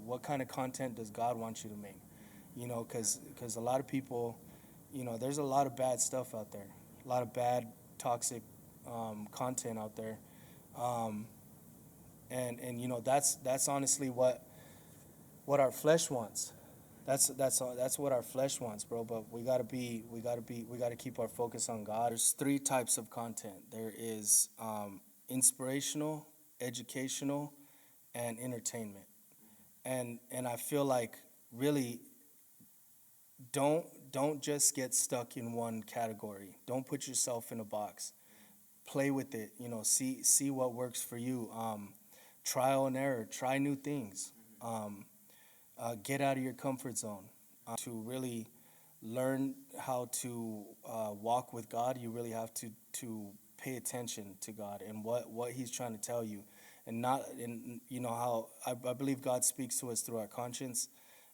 What kind of content does God want you to make? Because a lot of people, there's a lot of bad stuff out there, a lot of bad, toxic content out there, um, and that's honestly what our flesh wants. That's what our flesh wants, bro. But we gotta keep our focus on God. There's three types of content. There is inspirational, educational, and entertainment. And I feel like really don't just get stuck in one category. Don't put yourself in a box. Play with it. See what works for you. Trial and error. Try new things. Get out of your comfort zone. To really learn how to walk with God, you really have to pay attention to God and what He's trying to tell you, and not and how I believe God speaks to us through our conscience,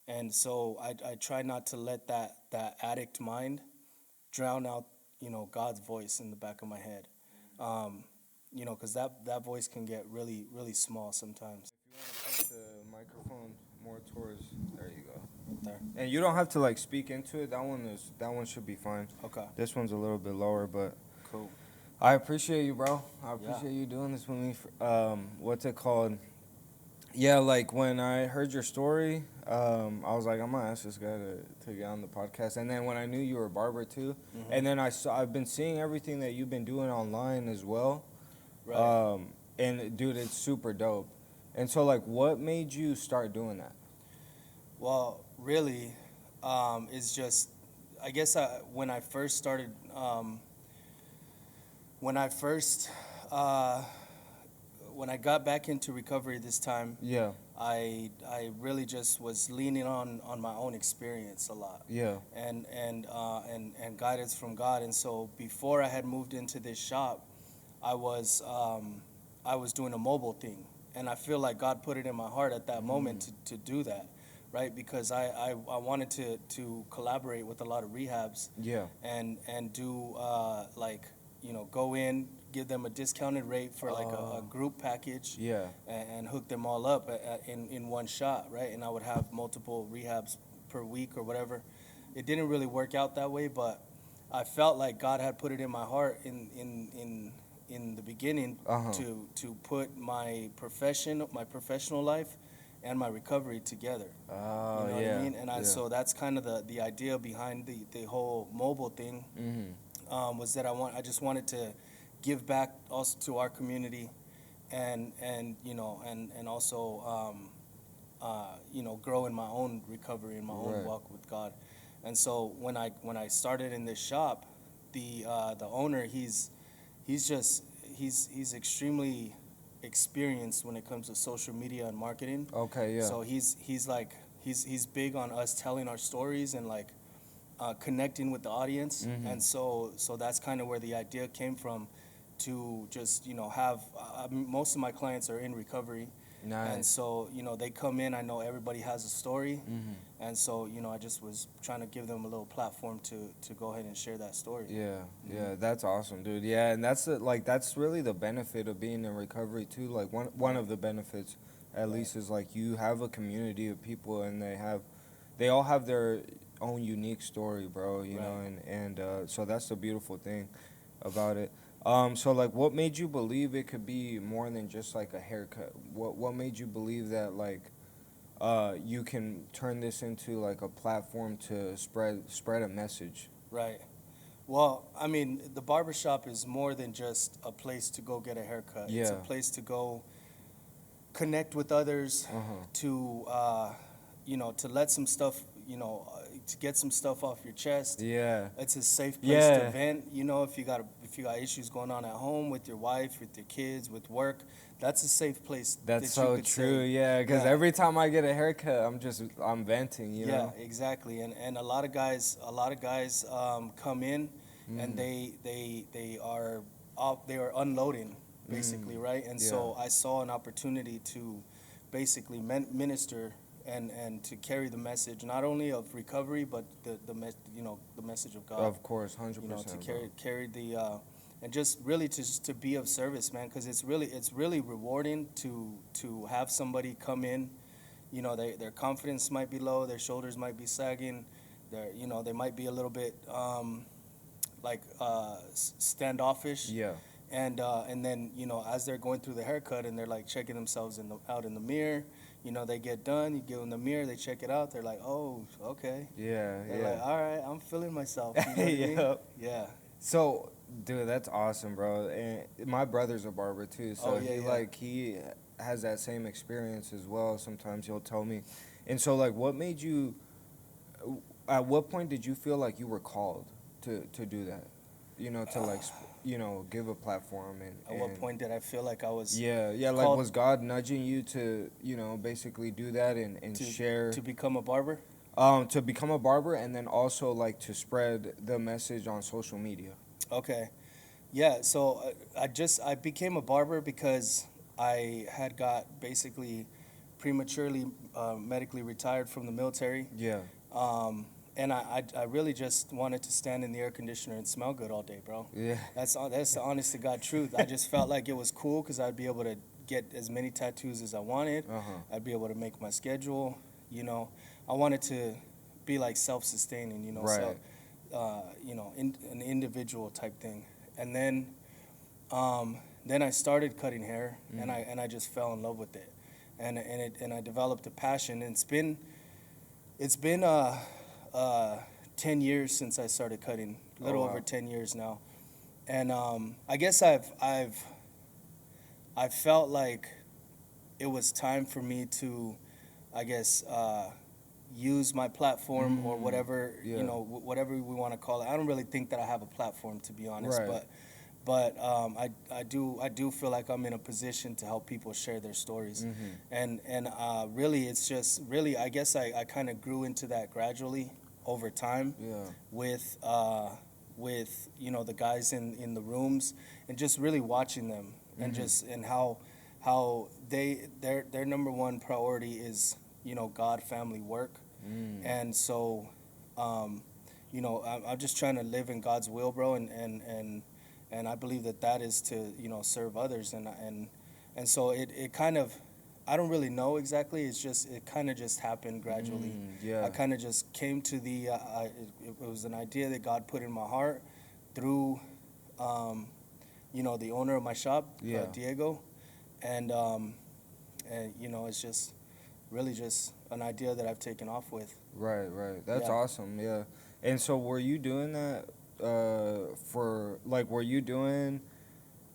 and so I try not to let that addict mind drown out God's voice in the back of my head, because that voice can get really really small sometimes. If you want to point the microphone more towards, there you go. There. And you don't have to like speak into it. That one should be fine. Okay. This one's a little bit lower, but Cool. I appreciate you, bro. I Yeah. appreciate you doing this with me. What's it called? Yeah, like when I heard your story, I was like, I'm gonna ask this guy to get on the podcast. And then when I knew you were a barber too, and then I've been seeing everything that you've been doing online as well. Right. And dude, it's super dope. And so, like, what made you start doing that? Well, really, it's just, I guess when I first started, when I first, when I got back into recovery this time, Yeah, I really just was leaning on my own experience a lot, yeah. and guidance from God. And so before I had moved into this shop, I was I was doing a mobile thing, and I feel like God put it in my heart at that moment to do that, right? Because I wanted to collaborate with a lot of rehabs, Yeah. and do like go in, give them a discounted rate for like a group package, Yeah. and hook them all up in one shot, right? And I would have multiple rehabs per week or whatever. It didn't really work out that way, but I felt like God had put it in my heart in the beginning to put my professional life and my recovery together. Oh, You know what yeah. I mean? And so that's kind of the idea behind the whole mobile thing, was that I just wanted to give back also to our community, and also grow in my own recovery and my own Right. walk with God. And so when I started in this shop, the owner, he's extremely experienced when it comes to social media and marketing. Okay, yeah. So he's big on us telling our stories and like connecting with the audience. And so that's kind of where the idea came from, to just have most of my clients are in recovery. And Nice. so they come in, I know everybody has a story, and so I just was trying to give them a little platform to go ahead and share that story. Yeah, yeah, that's awesome, dude. Yeah, and that's really the benefit of being in recovery too. Like one of the benefits, at least, is like you have a community of people, and they all have their own unique story, bro. You know, Right. and so that's the beautiful thing about it. So like, what made you believe it could be more than just like a haircut? What made you believe that like, you can turn this into like a platform to spread a message? Right. Well, I mean, the barbershop is more than just a place to go get a haircut. It's a Yeah. place to go connect with others, Uh huh. to to let some stuff, to get some stuff off your chest. Yeah. It's a safe place to Yeah. vent. If you got issues going on at home with your wife, with your kids, with work, that's a safe place That's that you so could true. say. Yeah, because Yeah. every time I get a haircut, I'm venting. You Yeah, know. exactly. And a lot of guys come in, and they are unloading basically, right? And Yeah. so I saw an opportunity to basically minister and to carry the message, not only of recovery, but the message of God. Of course, hundred To percent, carry the and just really to be of service, man, because it's really rewarding to have somebody come in their confidence might be low, their shoulders might be sagging, they might be a little bit standoffish. Yeah. And then as they're going through the haircut and they're like checking themselves out in the mirror, they get done, you give them the mirror, they check it out, they're like, oh, okay. Yeah. They're Yeah. like, all right, I'm feeling myself. You know what I mean? Yep. Yeah. So, dude, that's awesome, bro. And my brother's a barber too, so Oh, yeah, yeah. he has that same experience as well. Sometimes he'll tell me. And so, like, what made you? At what point did you feel like you were called to do that? To give a platform At what point did I feel like I was Yeah, like called was God nudging you to basically do that and share to become a barber? to become a barber, and then also like to spread the message on social media. Okay. Yeah, so I became a barber because I had got basically prematurely medically retired from the military. Yeah. And I really just wanted to stand in the air conditioner and smell good all day, bro. Yeah. That's the honest to God truth. I just felt like it was cool because I'd be able to get as many tattoos as I wanted. I'd be able to make my schedule. I wanted to be like self-sustaining. Right. So, an individual type thing. And then I started cutting hair, and I just fell in love with it, and I developed a passion. And it's been 10 years since I started cutting, a little over 10 years now. And I guess I felt like it was time for me to, I guess, use my platform or whatever, whatever we want to call it. I don't really think that I have a platform, to be honest, Right. but I do feel like I'm in a position to help people share their stories. And really, it's just really, I guess I kind of grew into that gradually over time. Yeah. With the guys in the rooms, and just really watching them, and just and how their number one priority is God, family, work. And so I'm just trying to live in God's will, bro, and I believe that is to serve others, and so it kind of, I don't really know exactly. It kind of just happened gradually. Yeah. I kind of just came to it was an idea that God put in my heart through, the owner of my shop, Yeah. Diego, and it's just really just an idea that I've taken off with. Right. That's Yeah. awesome. Yeah. And so, were you doing that were you doing,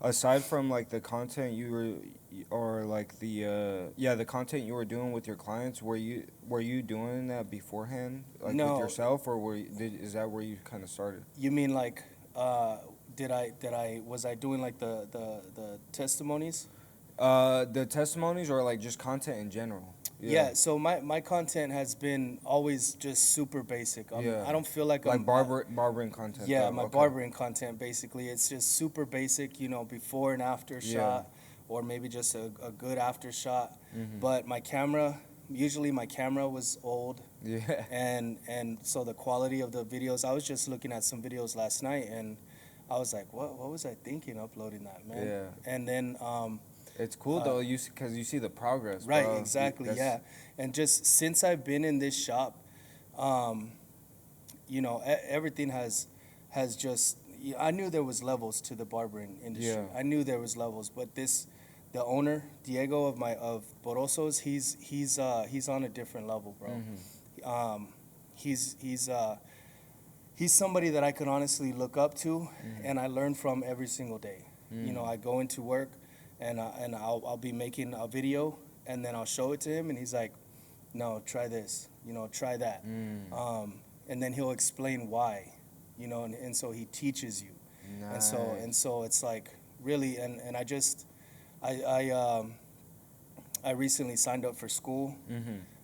aside from like the content you were, or like the content you were doing with your clients, were you doing that beforehand, like No. with yourself, or is that where you kind of started? You mean like, was I doing like the testimonies? The testimonies, or like just content in general? Yeah, so my content has been always just super basic. Yeah. I don't feel like Like I'm barbering content. Yeah, though. my Okay. barbering content, basically. It's just super basic, before and after shot, or maybe just a good after shot. But usually my camera was old, Yeah. and so the quality of the videos, I was just looking at some videos last night, and I was like, what was I thinking uploading that, man? Yeah. And then It's cool though, because you see the progress. right, bro. exactly, That's- yeah. And just since I've been in this shop, everything has just. I knew there was levels to the barbering industry. Yeah. I knew there was levels, but the owner Diego of Borosos, he's on a different level, bro. He's somebody that I could honestly look up to, and I learn from every single day. I go into work, and I'll be making a video, and then I'll show it to him, and he's like, no, try this, try that. And then he'll explain why, and so he teaches you. Nice. And so it's like really, and I recently signed up for school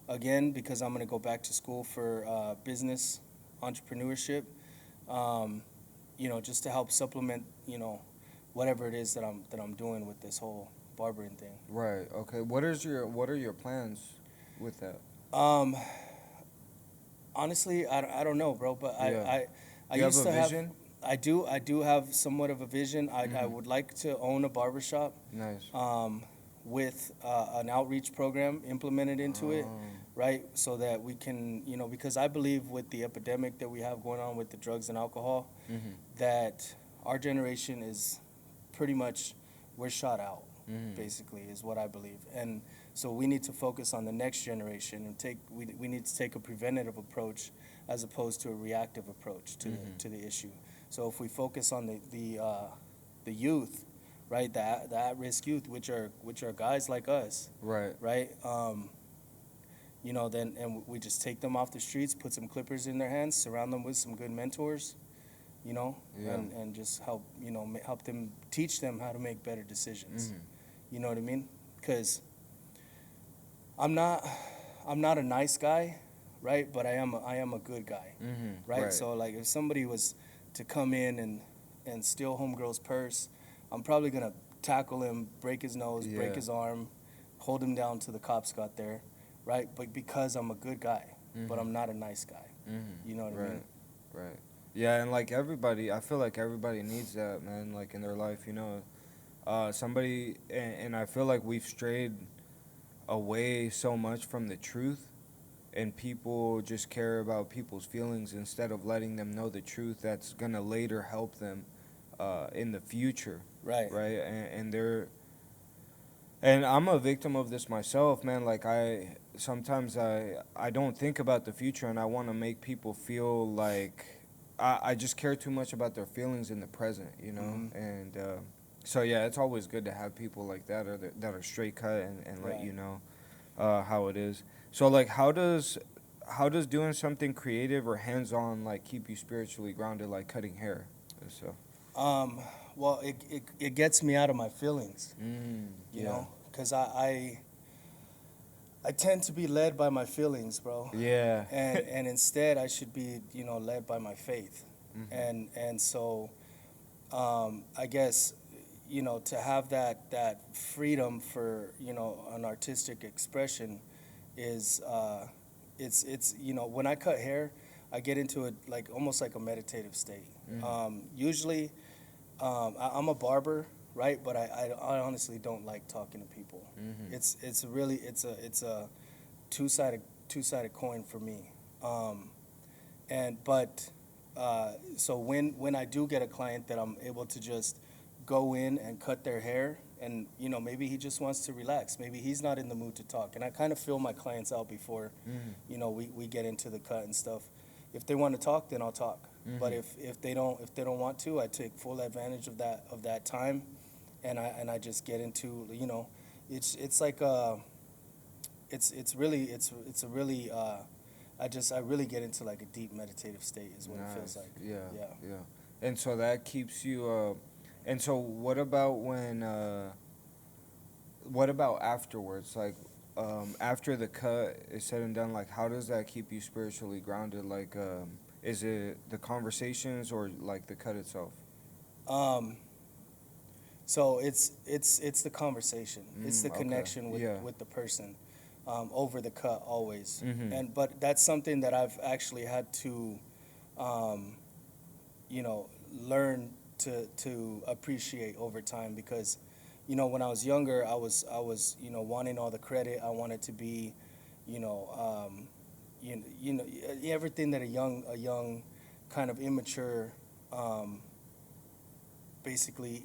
again, because I'm gonna go back to school for business entrepreneurship, just to help supplement, whatever it is that I'm doing with this whole barbering thing. Right. Okay. What are your plans with that? Honestly, I don't know, bro, but Yeah. I You used have a to vision? I do have somewhat of a vision. I would like to own a barbershop. Nice. with an outreach program implemented into it, Oh. right? So that we can, because I believe with the epidemic that we have going on with the drugs and alcohol, Mhm. that our generation is pretty much, we're shot out, Mhm. basically, is what I believe. And so we need to focus on the next generation and we need to take a preventative approach as opposed to a reactive approach to the issue. So if we focus on the youth, right, the at-risk youth, which are guys like us, Right. right? Then and we just take them off the streets, put some clippers in their hands, surround them with some good mentors, Yeah. and just help help them, teach them how to make better decisions. Mhm. You know what I mean? Because I'm not a nice guy, right? But I am a good guy, Mhm. right? Right. So like if somebody was to come in and steal homegirl's purse, I'm probably gonna tackle him, break his nose, break Yeah. his arm, hold him down till the cops got there, right? But because I'm a good guy, but I'm not a nice guy. Mhm. You know what I Right. mean? Right. Yeah, and like everybody, I feel like everybody needs that, man. Like in their life, somebody, and I feel like we've strayed away so much from the truth, and people just care about people's feelings instead of letting them know the truth that's gonna later help them in the future, Right. right? And I'm a victim of this myself, man. Like sometimes I don't think about the future, and I want to make people feel like I just care too much about their feelings in the present, Mm-hmm. And so yeah, it's always good to have people like that that are straight cut and let Right. you know how it is. So like, how does doing something creative or hands on like keep you spiritually grounded, like cutting hair and stuff? Um, well, it gets me out of my feelings, Yeah. because I tend to be led by my feelings, bro. Yeah. And instead I should be, led by my faith. Mhm. And so I guess, to have that freedom for, an artistic expression is it's when I cut hair, I get into it like almost like a meditative state. Mhm. Usually I'm a barber, right? But I honestly don't like talking to people. Mhm. It's really it's a two-sided two-sided coin for me. And but So when I do get a client that I'm able to just go in and cut their hair, and maybe he just wants to relax, maybe he's not in the mood to talk, and I kind of feel my clients out before Mhm. we get into the cut and stuff. If they want to talk, then I'll talk. But Mhm. if they don't want to, I take full advantage of that time, and I just get into it's like it's really it's a really I really get into like a deep meditative state is what it feels Nice. like. Yeah. Yeah. Yeah. And so that keeps you. And so what about when? What about afterwards? Like, after the cut is said and done, like, how does that keep you spiritually grounded? Like, is it the conversations or like the cut itself? Um, so it's the conversation. It's the Okay. connection Yeah. with the person, over the cut always. Mhm. But that's something that I've actually had to, um, learn to appreciate over time because, when I was younger, I was wanting all the credit. I wanted to be, you know, everything that a young kind of immature, um, basically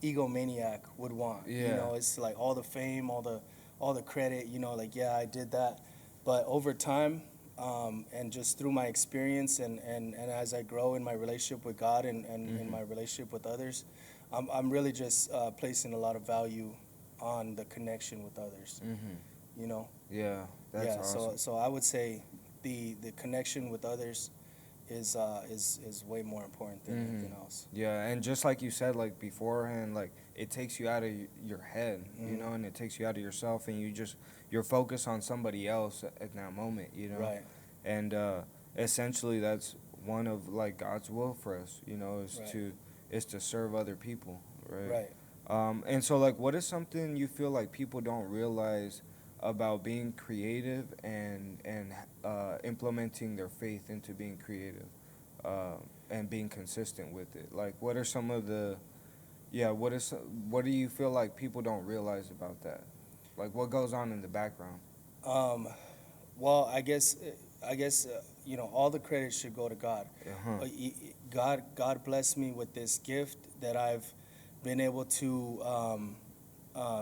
egomaniac would want. Yeah. It's like all the fame, all the credit. Like yeah, I did that. But over time, and just through my experience and as I grow in my relationship with God and in Mhm. my relationship with others, I'm really just placing a lot of value on the connection with others. Mhm. You know, Yeah. That's yeah. So awesome. so I would say the connection with others is way more important than Mhm. anything else. Yeah, and just like you said, like beforehand, like it takes you out of your head, Hmm. and it takes you out of yourself, and you're focused on somebody else at that moment. Right. And essentially, that's one of like God's will for us, is Right. to serve other people, right? Right. And so, like, what is something you feel like people don't realize about being creative and implementing their faith into being creative? And being consistent with it. Like, what are some of the Yeah, what do you feel like people don't realize about that? Like what goes on in the background? Um, well, you know, all the credit should go to God. Uh-huh. God blessed me with this gift that I've been able to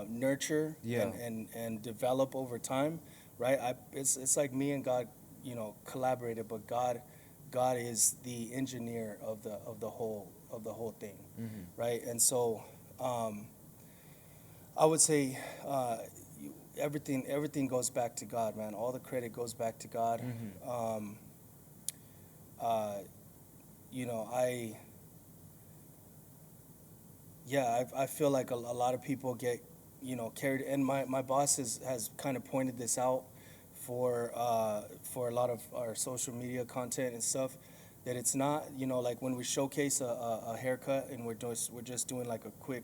nurture Yeah. and develop over time, right? It's like me and God, you know, collaborated, but God is the engineer of the whole thing, Mhm. right? And so um, I would say everything goes back to God, man. All the credit goes back to God. Mhm. Um, uh, you know, I feel like a lot of people get, you know, carried. And my boss has kind of pointed this out for a lot of our social media content and stuff, that it's not, you know, like when we showcase a haircut and we're just doing like a quick,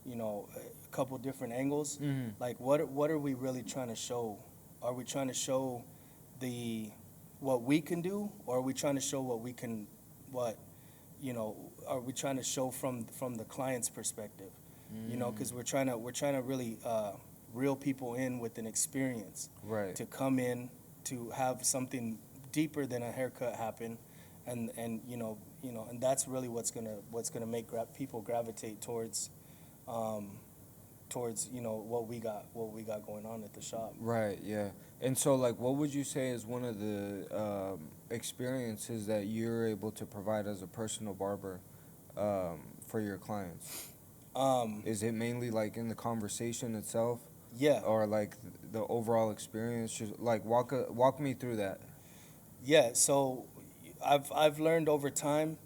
you know, a couple different angles. Mhm. Like what are we really trying to show? Are we trying to show the what we can do, or are we trying to show what you know, are we trying to show from the client's perspective? You know, because we're trying to really reel people in with an experience, Right. to come in to have something deeper than a haircut happen, and and that's really what's gonna make people gravitate um, towards, you know, what we got going on at the shop. Right, yeah. And so, like, what would you say is one of the experiences that you're able to provide as a personal barber for your clients? Um, Is it mainly like in the conversation itself, yeah, or like the overall experience? Just like walk me through that. yeah. So I've learned over time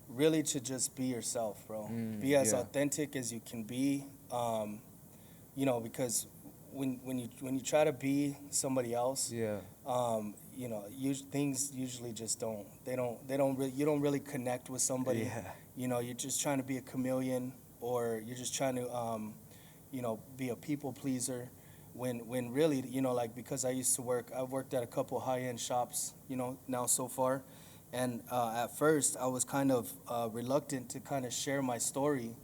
really to just be yourself, bro. Be as Yeah, authentic as you can be. You know, because when you try to be somebody else, yeah, you know, things usually just don't really, you don't really connect with somebody. yeah, You know, you're just trying to be a chameleon, or you're just trying to you know, be a people pleaser. When really, you know, like, because I've worked at a couple high end shops, you know, now so far, and at first I was kind of reluctant to kind of share my story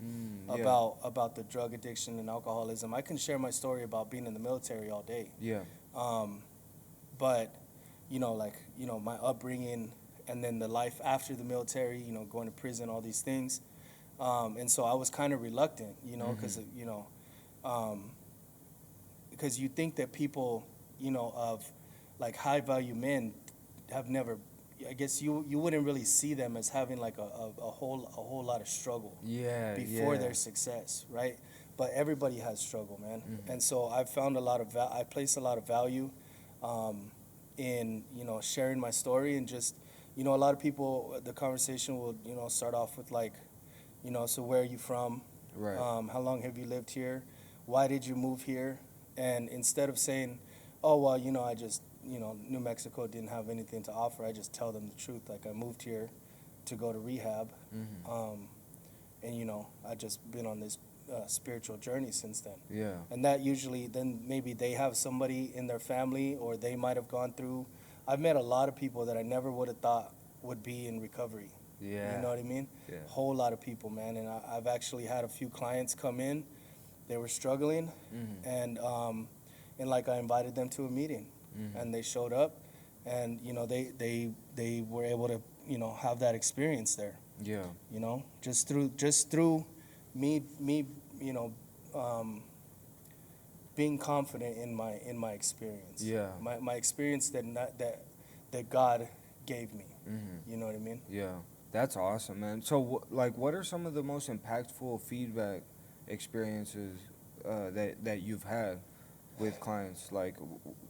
yeah, about the drug addiction and alcoholism. I can share my story about being in the military all day, yeah, um, but you know, like, you know, my upbringing, and then the life after the military, you know, going to prison, all these things, and so I was kind of reluctant, you know, because you know, um, because you think that people, you know, of like high value men have never. I guess you wouldn't really see them as having like a whole lot of struggle yeah, before yeah. their success, right? But everybody has struggle, man. Mhm. And so I've found I place a lot of value um, in, you know, sharing my story, and just, you know, a lot of people, the conversation will, you know, start off with like, you know, so where are you from? Right. How long have you lived here? Why did you move here? And instead of saying, oh, well, you know, I just, you know, New Mexico didn't have anything to offer, I just tell them the truth. Like, I moved here to go to rehab. Mhm. Um, and, you know, I just been on this spiritual journey since then. Yeah. And that usually, then maybe they have somebody in their family, or they might have gone through. I've met a lot of people that I never would have thought would be in recovery. You Yeah. know what I mean? Yeah. Whole lot of people, man. And I've actually had a few clients come in. They were struggling, Mhm. and like, I invited them to a meeting, Mhm. and they showed up, and, you know, they were able to, you know, have that experience there. Yeah. You know, just through me, you know, um, being confident in my experience, Yeah. my experience that God gave me. Mhm. You know what I mean? Yeah, that's awesome, man. So, like, what are some of the most impactful feedback experiences that you've had with clients? Like,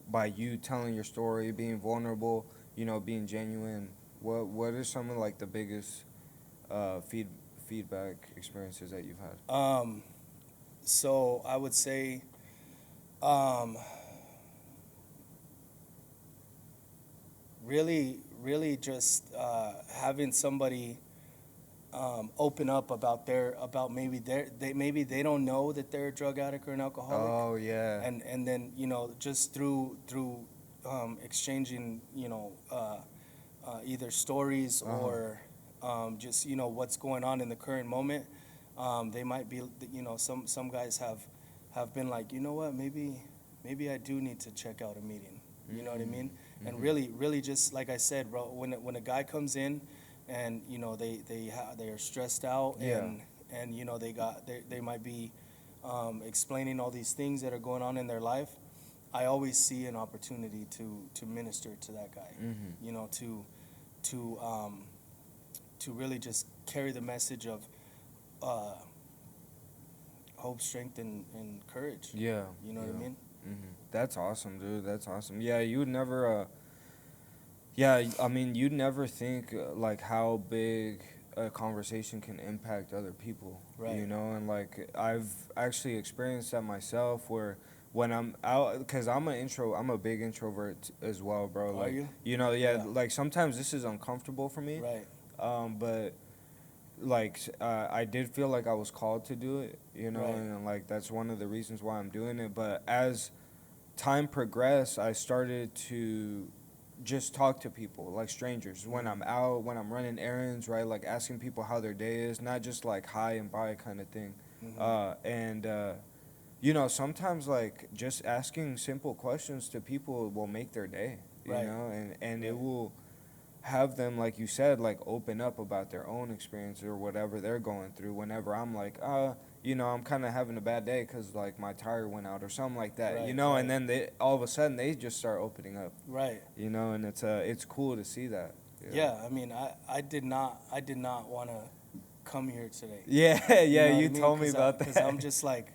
by you telling your story, being vulnerable, you know, being genuine. What are some of like the biggest feedback experiences that you've had? So I would say, um, really just having somebody open up about maybe they don't know that they're a drug addict or an alcoholic, Oh yeah. and then, you know, just through exchanging, you know, either stories Uh huh. or just, you know, what's going on in the current moment. They might be, some guys have been like, you know what, maybe I do need to check out a meeting. You know what I mean? And really, just like I said, bro, when a guy comes in, and they are stressed out, Yeah. and they might be explaining all these things that are going on in their life. I always see an opportunity to minister to that guy. To really just carry the message of uh, hope, strength, and courage. Yeah. You know what I mean? That's awesome, dude. That's awesome. Yeah, you would never. Yeah, I mean, you'd never think like how big a conversation can impact other people. Right. You know, and like I've actually experienced that myself, where when I'm out, because I'm a big introvert as well, bro. Are Like, you? yeah, Yeah. like sometimes this is uncomfortable for me. Right. But like I did feel like I was called to do it, Right. and like that's one of the reasons why I'm doing it. But as time progressed, I started to just talk to people like strangers when I'm out, when I'm running errands, right? Like asking people how their day is, not just like hi and bye kind of thing. And sometimes like just asking simple questions to people will make their day, Right. and it will have them, like you said, like open up about their own experience or whatever they're going through whenever I'm like, I'm kind of having a bad day because like my tire went out or something like that, Right, and right. then all of a sudden they just start opening up, Right. and it's cool to see that. Yeah. I mean, I did not want to come here today. Yeah, You yeah, know what you I mean? told me about Because that. I'm just like,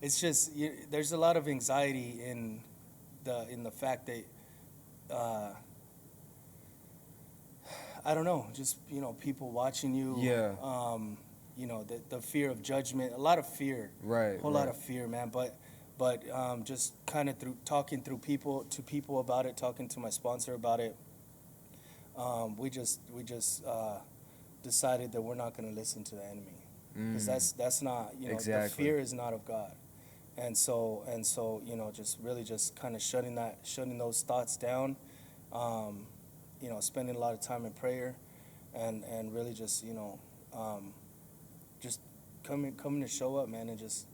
it's just there's a lot of anxiety in the fact that I don't know, just people watching you. Yeah. The fear of judgment, a lot of fear. Right, A whole lot right. of fear, man. But just kind of through talking through people about it, talking to my sponsor about it. We just decided that we're not going to listen to the enemy, because that's not, the Exactly. fear is not of God. And so just really just kind of shutting those thoughts down, spending a lot of time in prayer, and really just just coming to show up, man. And just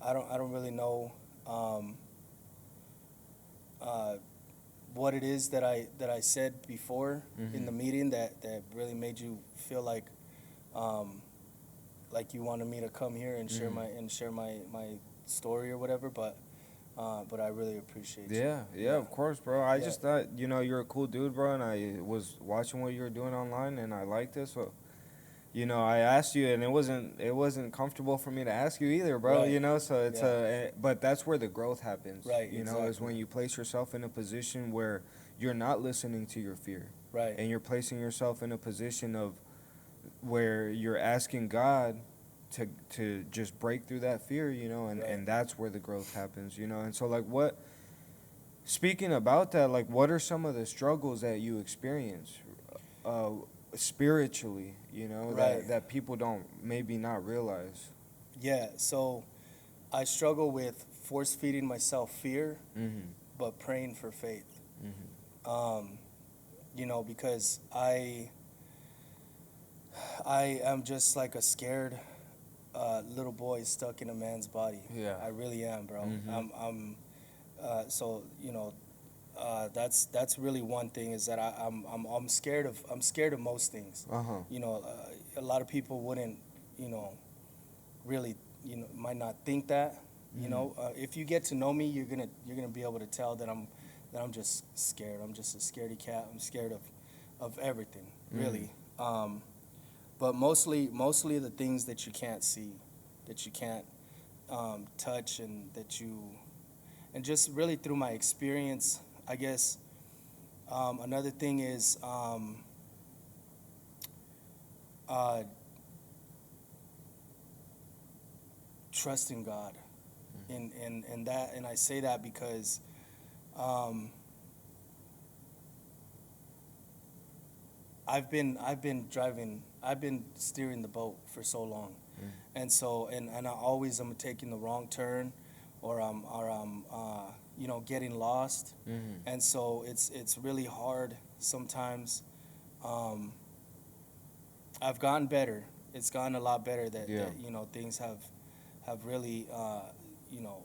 I don't really know what it is that I said before in the meeting that really made you feel like you wanted me to come here and share my story or whatever. But I really appreciate you. Yeah, of course, bro. I Yeah. just thought, you're a cool dude, bro, and I was watching what you were doing online, and I liked it, so, I asked you, and it wasn't comfortable for me to ask you either, bro, Right. so it's but that's where the growth happens, Right, is exactly. when you place yourself in a position where you're not listening to your fear, Right. and you're placing yourself in a position of where you're asking God to just break through that fear, and, Right. and that's where the growth happens, and so, like, speaking about that, like, what are some of the struggles that you experience uh, spiritually, Right. that people don't maybe not realize? Yeah. So I struggle with force feeding myself fear, but praying for faith. Because I am just like a scared little boy stuck in a man's body. Yeah. I really am, bro. So that's really one thing, is that I'm scared of most things. Uh-huh. A lot of people wouldn't, really, might not think that. If you get to know me, you're gonna be able to tell that I'm just scared. I'm just a scaredy cat. I'm scared of everything, really. But mostly the things that you can't see, that you can't touch, and and just really through my experience, I guess. Another thing is trusting God, in that, and I say that because I've been steering the boat for so long, and so and I always am taking the wrong turn, or I'm getting lost, and so it's really hard sometimes. I've gotten better, it's gotten a lot better. Yeah. That things have really you know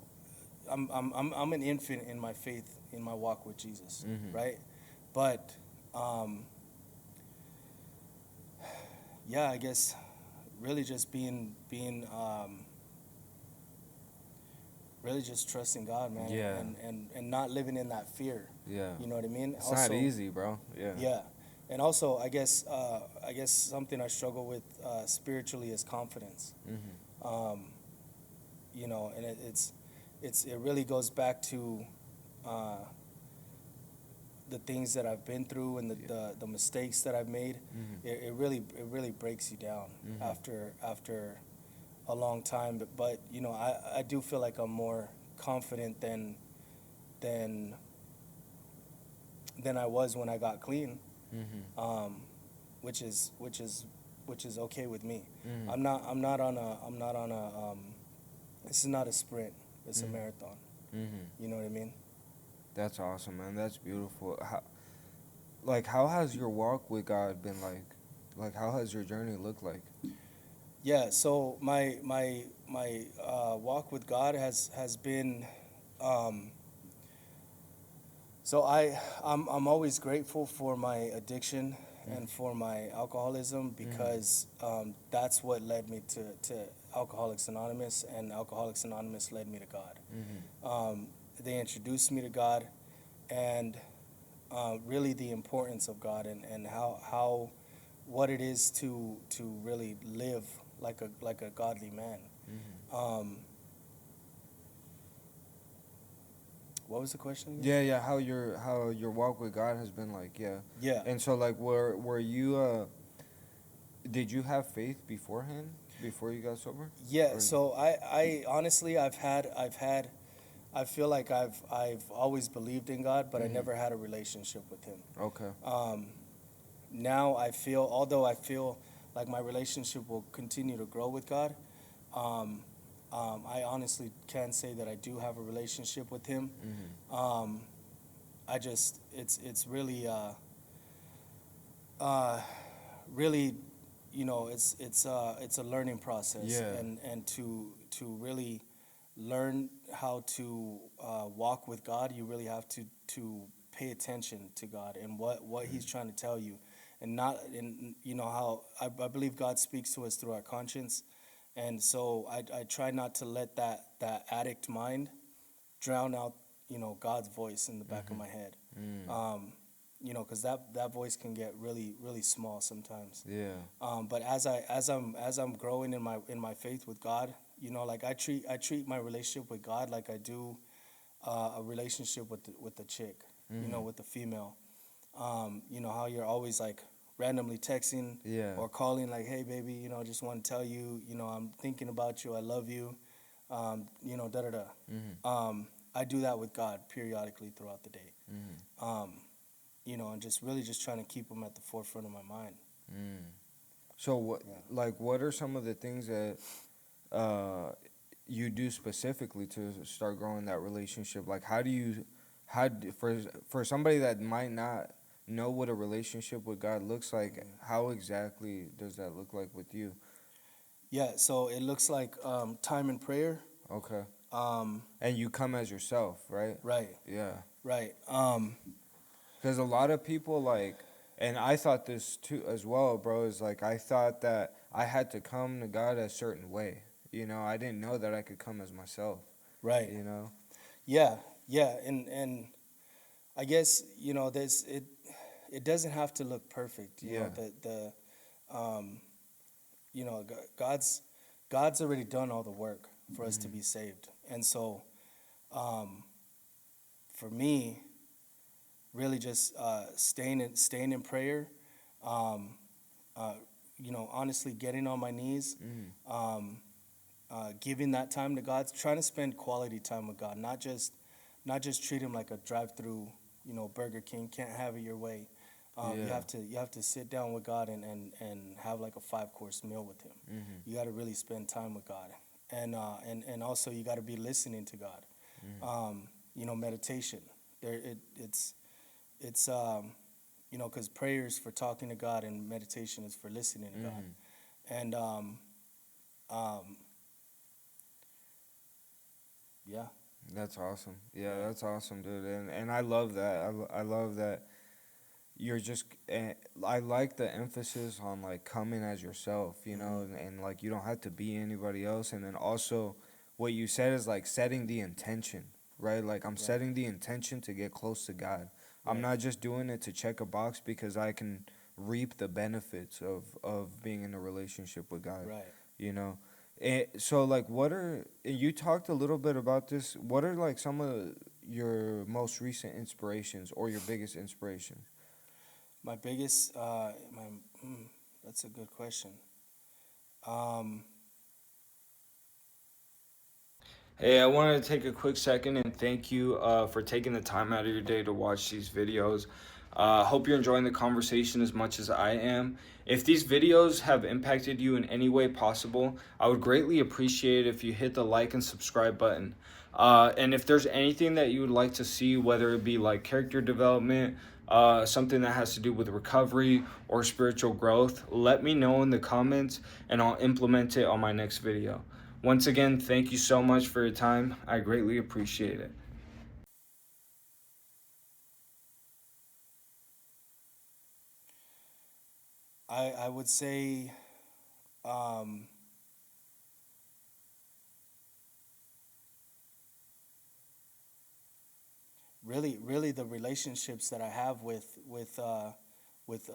I'm an infant in my faith, in my walk with Jesus, Mhm. right? But um, yeah, I guess really just being really just trusting God, man, Yeah. and not living in that fear. Yeah. You know what I mean? It's not Also, easy, bro. Yeah. yeah, and also I guess something I struggle with spiritually is confidence. Mhm. Um, and it really goes back to uh, the things that I've been through and Yeah. the mistakes that I've made. Mhm. It really breaks you down Mhm. after a long time. But I do feel like I'm more confident than than I was when I got clean, Mhm. um, which is which is which is okay with me. Mhm. I'm not on a this is not a sprint. It's a Mhm. marathon. Mhm. You know what I mean? That's awesome, man. That's beautiful. How has your walk with God been like? Like, how has your journey looked like? Yeah. So my walk with God has been. Um, so I'm always grateful for my addiction Mhm. and for my alcoholism, Mhm. because that's what led me to Alcoholics Anonymous, and Alcoholics Anonymous led me to God. Mhm. They introduced me to God, and really the importance of God, and how what it is to really live like a godly man. Mhm. Um, what was the question again? Yeah, yeah. How your walk with God has been like? Yeah. Yeah, And so, like, were you did you have faith beforehand before you got sober? yeah. Or So I honestly I feel like I've always believed in God, but I Mhm. never had a relationship with Him. Okay. Um, Now although I feel like my relationship will continue to grow with God, um, I honestly can say that I do have a relationship with Him. Mhm. Um, I just it's really uh, really, it's a learning process, Yeah. and to really learn how to walk with God, you really have to pay attention to God and what He's Mhm. trying to tell you, and not and how I believe God speaks to us through our conscience, and so I try not to let that addict mind drown out God's voice in the back of Mhm. my head. Mm. Because that voice can get really really small sometimes. Yeah. But as I'm growing in my faith with God, like I treat my relationship with God like I do a relationship with the chick, Mhm. with the female. How you're always like randomly texting Yeah. or calling, like, hey baby, just want to tell you, I'm thinking about you, I love you, da da da. Mhm. I do that with God periodically throughout the day. Mhm. Um, and just really just trying to keep Him at the forefront of my mind. Mm. So Yeah. what are some of the things that uh you do specifically to start growing that relationship? Like, for somebody that might not know what a relationship with God looks like, how exactly does that look like with you? Yeah, so it looks like time in prayer. Okay. Um, And you come as yourself, right? right, Yeah. right. Because a lot of people, like, and I thought this too as well, bro, is like, I thought that I had to come to God a certain way. I didn't know that I could come as myself, Right. you know? Yeah, yeah, and I guess there's it doesn't have to look perfect. Yeah. Um, God's already done all the work for us to Mhm. be saved, and so um, for me, really just staying in prayer. Um, uh, honestly, getting on my knees, Mhm. um, giving that time to God, trying to spend quality time with God, not just treat Him like a drive-through, Burger King. Can't have it your way. You Yeah. have to sit down with God and have like a 5-course meal with Him. Mhm. You got to really spend time with God, and also you got to be listening to God. Mhm. Meditation. It's because prayer is for talking to God and meditation is for listening to God. Mhm. and um, yeah. That's awesome. Yeah, that's awesome, dude. And I love that. I love that you're just. I like the emphasis on like coming as yourself, you know, Hmm. and like you don't have to be anybody else. And then also, what you said is like setting the intention, right? Like I'm Right. setting the intention to get close to God. I'm Right. not just doing it to check a box because I can reap the benefits of being in a relationship with God, Right. you know. So like you talked a little bit about this. What are like some of your most recent inspirations or your biggest inspiration? My biggest, my, mm, that's a good question. Um, Hey, I wanted to take a quick second and thank you for taking the time out of your day to watch these videos. Hope you're enjoying the conversation as much as I am. If these videos have impacted you in any way possible, I would greatly appreciate if you hit the like and subscribe button. And if there's anything that you would like to see, whether it be like character development, something that has to do with recovery or spiritual growth, let me know in the comments and I'll implement it on my next video. Once again, thank you so much for your time. I greatly appreciate it. I would say, um, really the relationships that I have with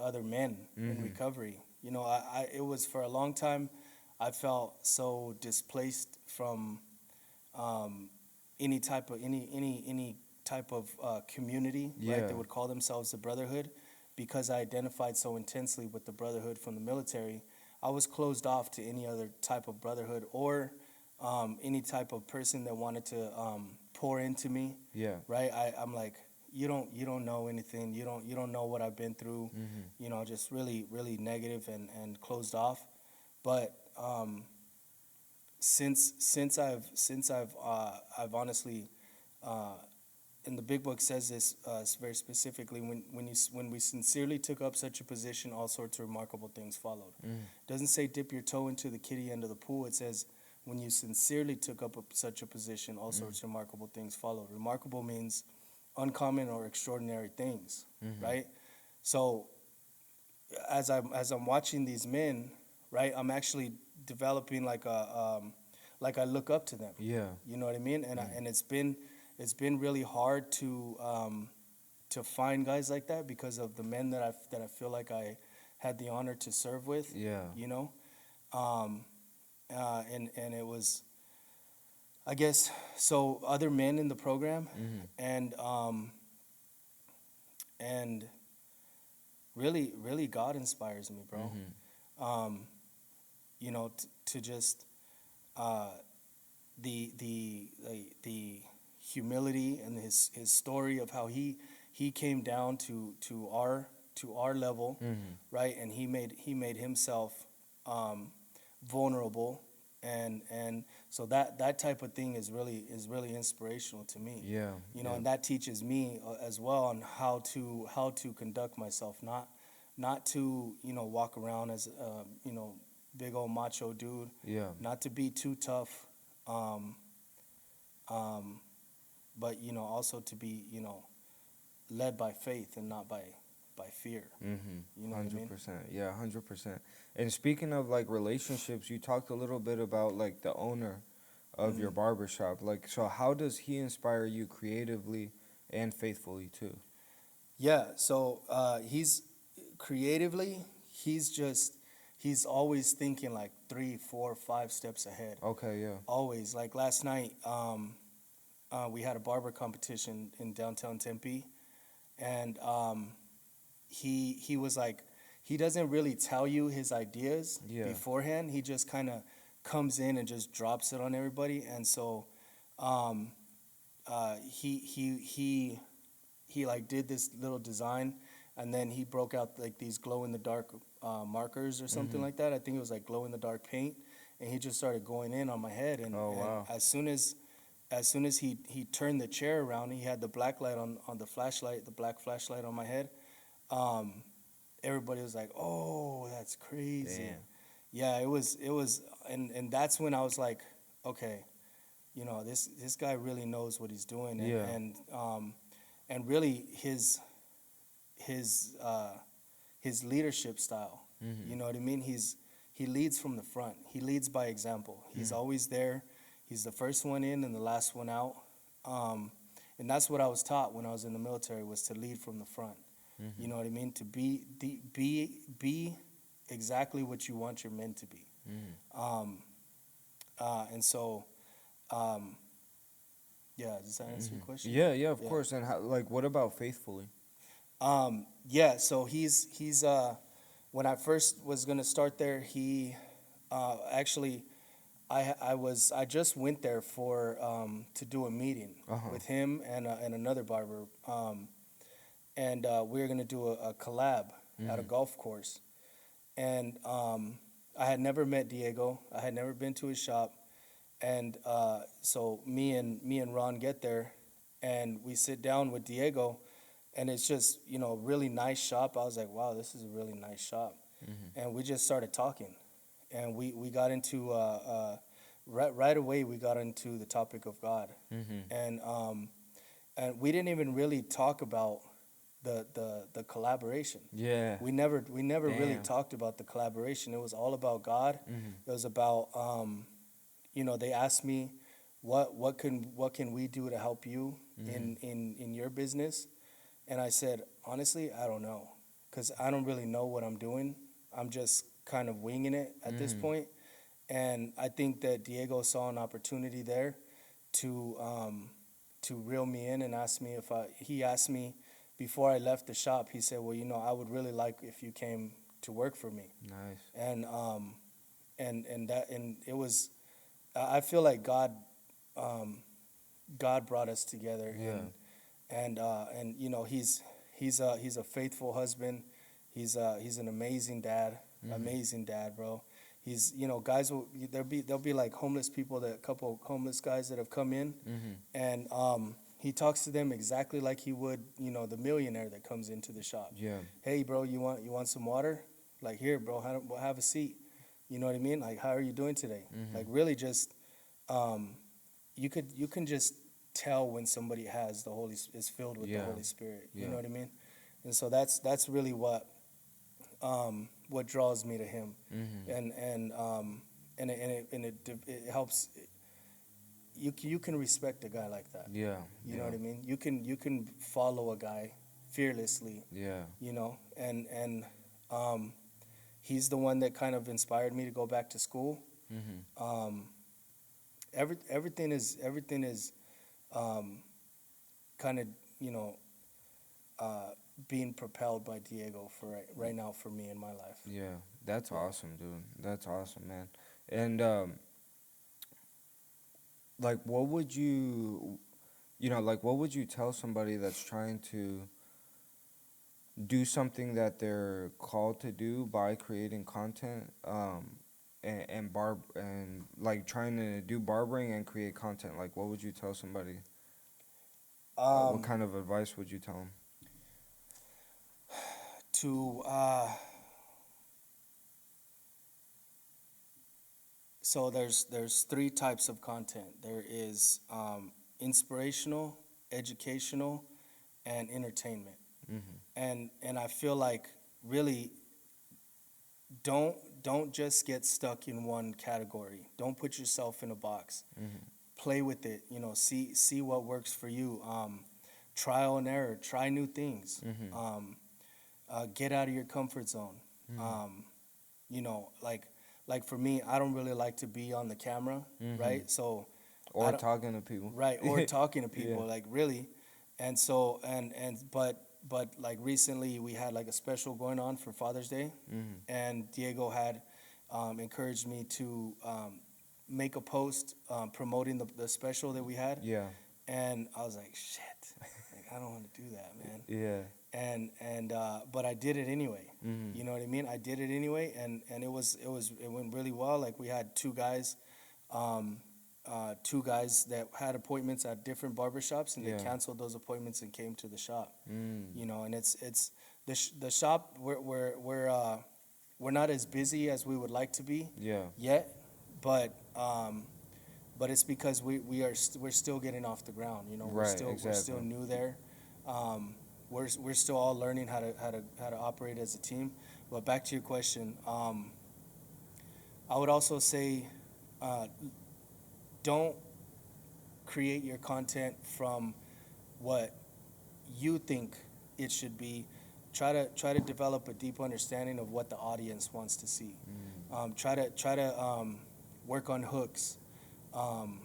other men in Mm-hmm. recovery. You know, it was for a long time, I felt so displaced from um, any type of community, right? Yeah. They would call themselves the brotherhood, because I identified so intensely with the brotherhood from the military. I was closed off to any other type of brotherhood or any type of person that wanted to pour into me, Yeah. right? I'm like, you don't know anything. You don't know what I've been through. Mm-hmm. You know, just really negative and closed off. But since I've honestly, uh, and the big book says this very specifically, when we sincerely took up such a position, all sorts of remarkable things followed. Mm. It doesn't say dip your toe into the kiddie end of the pool. It says when you sincerely took up such a position, all sorts of remarkable things followed. Remarkable means uncommon or extraordinary things, Mm-hmm. right? So as I'm watching these men, right, I'm actually developing like I look up to them. Yeah. You know what I mean? And Mm. and it's been really hard to find guys like that because of the men that I feel like I had the honor to serve with. Yeah. You know, um, and it was, I guess, so other men in the program, Mm-hmm. and really God inspires me, bro. Mm-hmm. Um, you know, to just uh, the humility and his story of how he came down to our level, Mm-hmm. right? And he made himself vulnerable, and so that type of thing is really inspirational to me. Yeah. You know, Yeah. and that teaches me as well on how to conduct myself, not to walk around as big old macho dude, Yeah. not to be too tough, um, um, but also to be led by faith and not by fear. You Mm-hmm. know what I mean? 100%. Yeah, 100%. And speaking of like relationships, you talked a little bit about like the owner of your Mhm. barbershop. Like, so how does he inspire you creatively and faithfully too? Yeah. So he's creatively, he's always thinking like 3, 4, 5 steps ahead. Okay, yeah. Always. Like last night, we had a barber competition in downtown Tempe, and he was like, he doesn't really tell you his ideas Yeah. beforehand. He just kind of comes in and just drops it on everybody. And so um, he like did this little design, and then he broke out like these glow in the dark markers or something Mm-hmm. like that. I think it was like glow in the dark paint, and he just started going in on my head. And, Oh, and wow. as soon as he turned the chair around, he had the black light on the flashlight, the black flashlight on my head. Um, Everybody was like, "Oh, that's crazy," Damn. yeah, it was, and that's when I was like, okay, this guy really knows what he's doing, Yeah. and really his his leadership style. You Mhm. know what I mean? He leads from the front. He leads by example. He's Mhm. always there. He's the first one in and the last one out. Um, and that's what I was taught when I was in the military, was to lead from the front. You Mhm. know what I mean? To be exactly what you want your men to be. Mhm. Um, and so, um, yeah, does that answer your Mhm. question? Yeah, yeah, of Yeah. course. And how, like, what about faithfully? Yeah. So he's when I first was gonna start there, he actually I just went there for to do a meeting Uh huh. with him and another barber, and we were gonna do a collab at a Mhm. golf course, and I had never met Diego. I had never been to his shop, and so me and Ron get there, and we sit down with Diego, and it's just really nice shop. I was like, wow, this is a really nice shop, Mhm. and we just started talking, and we got into right away we got into the topic of God, Mhm. and we didn't even really talk about the collaboration. Yeah. We never really Damn. talked about the collaboration. It was all about God. Mhm. It was about they asked me what can we do to help you Mhm. in your business, and I said, honestly, I don't know, because I don't really know what I'm doing. I'm just kind of winging it at this Mhm. point. And I think that Diego saw an opportunity there to reel me in and ask me if he asked me before I left the shop. He said, well, I would really like if you came to work for me. Nice. And it was, I feel like um, God brought us together, Yeah. and he's a faithful husband. He's an Mhm. amazing dad, bro. He's guys there'll be like homeless people, that couple homeless guys that have come in, Mhm. and he talks to them exactly like he would the millionaire that comes into the shop. Yeah. Hey, bro, you want some water? Like, here, bro, have a seat. You know what I mean? Like, how are you doing today? Like, Mhm. really, just um, you can just tell when somebody is filled with the Yeah. Holy Spirit. You Yeah. know what I mean? And so that's really what draws me to him, Mhm. and it helps. You can respect a guy like that. Yeah. You know Yeah. what I mean? You can follow a guy fearlessly. Yeah. And he's the one that kind of inspired me to go back to school. Mhm. Um, everything is um, kind of you know uh, being propelled by Diego for right now for me in my life. Yeah. That's Yeah. awesome, dude. That's awesome, man. And like, what would like, what would you tell somebody that's trying to do something that they're called to do by creating content, and like trying to do barbering and create content? Like, what would you tell somebody? What Um, kind of advice would you tell them? to So there's three types of content. There is inspirational, educational, and entertainment. Mhm. And I feel like, really, don't just get stuck in one category. Don't put yourself in a box. Mhm. Play with it. See what works for you. Trial and error. Try new things. Mhm. Get out of your comfort zone. Mhm. Um, like for me, I don't really like to be on the camera, Mhm. right? So I Or don't talking to people. right or talking to Yeah. people, like, really. And so but like recently we had like a special going on for Father's Day, Mhm. and Diego had encouraged me to make a post promoting the special that we had, Yeah. and I was like, shit, like, I don't want to do that, man. Yeah. And but I did it anyway. Mhm. You know what I mean? I did it anyway, and it went really well. Like, we had two guys that had appointments at different barbershops, and they Yeah. canceled those appointments and came to the shop. Mm. And it's the shop where we're not as busy as we would like to be Yeah. yet, but it's because we're still getting off the ground. You know, Right. we're still Exactly. new there. We're still all learning how to operate as a team. But back to your question, I would also say, don't create your content from what you think it should be. Try to develop a deep understanding of what the audience wants to see. Try to work on hooks. Um,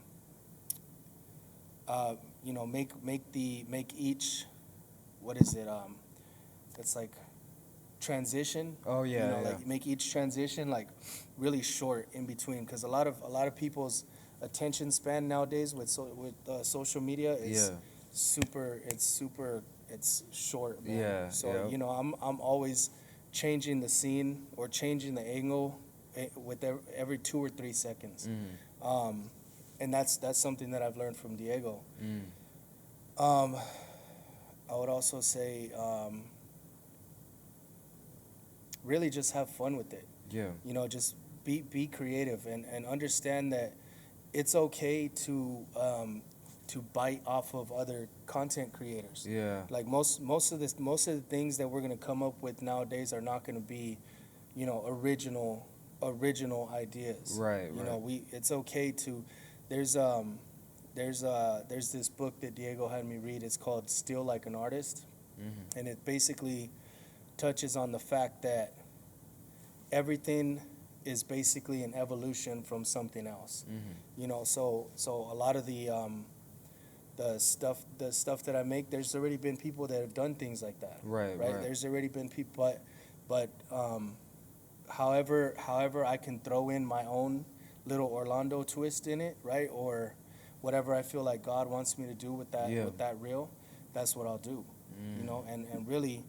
make each, what is it? It's like transition. Oh yeah. Yeah. Like make each transition like really short in between, because a lot of people's attention span nowadays with social media is Yeah. it's short, man. Yeah. So Yeah. I'm always changing the scene or changing the angle with every 2 or 3 seconds. um, and that's something that I've learned from Diego. Mm. um, I would also say, really just have fun with it. Yeah. Just be creative, and understand that it's okay to bite off of other content creators. Yeah. Like most of the things that we're gonna come up with nowadays are not gonna be, original ideas. Right. It's okay to, there's this book that Diego had me read. It's called Steal Like an Artist, Mm-hmm. and it basically touches on the fact that everything is basically an evolution from something else. Mm-hmm. So a lot of the stuff that I make, there's already been people that have done things like that. Right. Right? There's already been people, but however I can throw in my own little Orlando twist in it, right? Or whatever I feel like God wants me to do with that Yeah. reel, that's what I'll do. Mm. And really,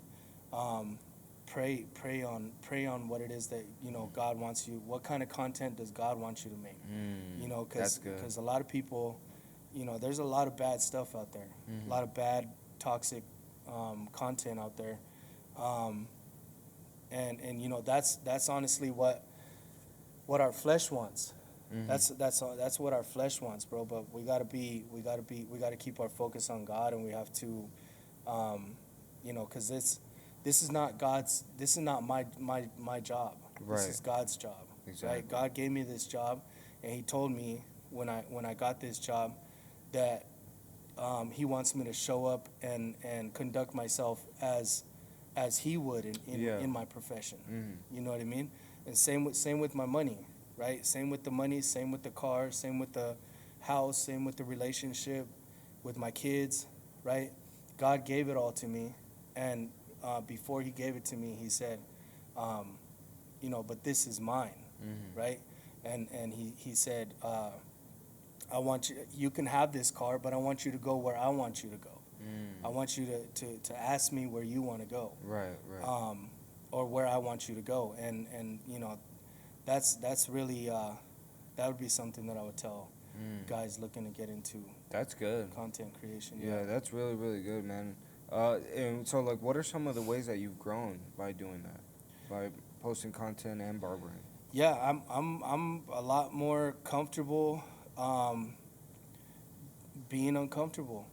pray on what it is that God wants you. What kind of content does God want you to make? Mm. Because That's good. a lot of people, there's a lot of bad stuff out there, Mhm. a lot of bad toxic content out there, and that's honestly what our flesh wants. Mhm. That's what our flesh wants, bro. But we gotta keep our focus on God, and we have to, because this is not my job. Right. This is God's job. Exactly. Right? God gave me this job, and He told me when I got this job that He wants me to show up and conduct myself as He would Yeah. in my profession. Mhm. You know what I mean? And same with my money, right? Same with the money, same with the car, same with the house, same with the relationship with my kids, right? God gave it all to me, and before He gave it to me, He said, but this is mine, Mhm. right? And He said, I want you. You can have this car, but I want you to go where I want you to go. I want you to ask me where you want to go, Right. Right. or where I want you to go, and that's really that would be something that I would tell guys looking to get into That's good. content creation. Yeah, that's really, really good, man. And so, like, what are some of the ways that you've grown by doing that, by posting content and barbering? Yeah, I'm a lot more comfortable being uncomfortable.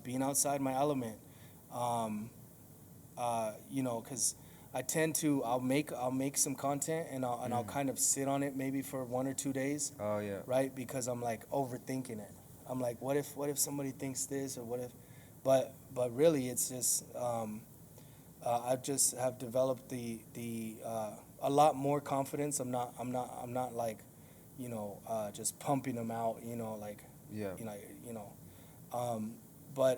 Being outside my element. Because I tend to I'll make some content, and I'll kind of sit on it maybe for 1 or 2 days, Oh yeah. right? Because I'm like overthinking it. I'm like, what if somebody thinks this, or what if, but really it's just I just have developed the a lot more confidence. I'm not like, just pumping them out, like, Yeah. you know, but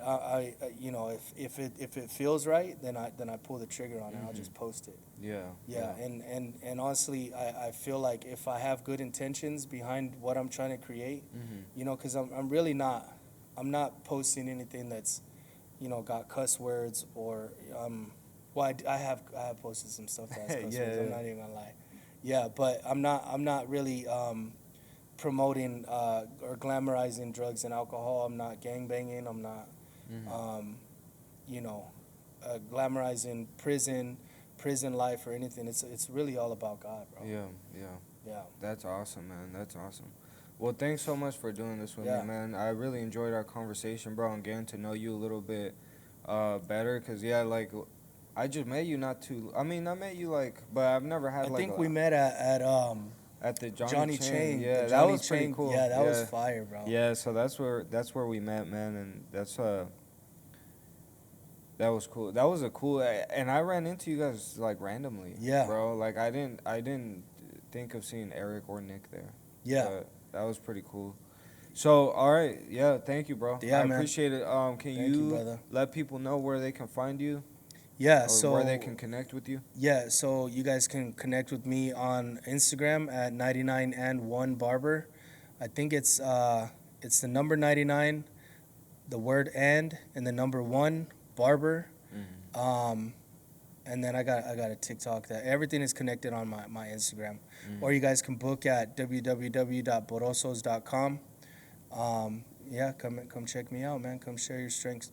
if it feels right, then I pull the trigger on it. I'll just post it. Yeah. Yeah, and honestly, I feel like if I have good intentions behind what I'm trying to create, because I'm really not, I'm not posting anything that's, got cuss words, or well, I have posted some stuff that has cuss Yeah, words. I'm yeah. not even gonna lie. Yeah, but I'm not really promoting or glamorizing drugs and alcohol. I'm not gangbanging. I'm not, glamorizing prison life or anything. It's really all about God, bro. Yeah, yeah. Yeah. That's awesome, man. That's awesome. Well, thanks so much for doing this with Yeah. me, man. I really enjoyed our conversation, bro, and getting to know you a little bit better. Cause yeah, like I just met you not too. I mean, I met you like, but I've never had I like think we met at at the Johnny Chain. Yeah, The that Johnny was pretty Chain. cool. Yeah, that was fire, bro. Yeah, so that's where we met, man, and that was cool. That was a cool, and I ran into you guys like randomly. Yeah. Bro. Like I didn't think of seeing Eric or Nick there. Yeah. But that was pretty cool. So, all right, yeah, thank you, bro. Yeah, I man. appreciate it. Can Thank you you, brother. let people know where they can find you Yeah. or So where they can connect with you? yeah. So you guys can connect with me on Instagram at 99and1 barber. I think it's the number 99, the word and the number 1 barber. Mm-hmm. And then I got a TikTok. That everything is connected on my Instagram. Mm-hmm. Or you guys can book at www.borosos.com. Yeah, come check me out, man. Come share your strength,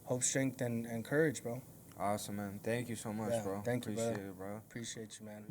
hope, strength, and courage, bro. Awesome, man. Thank you so much, Yeah, bro. thank you, brother. Appreciate it, bro. Appreciate you, man.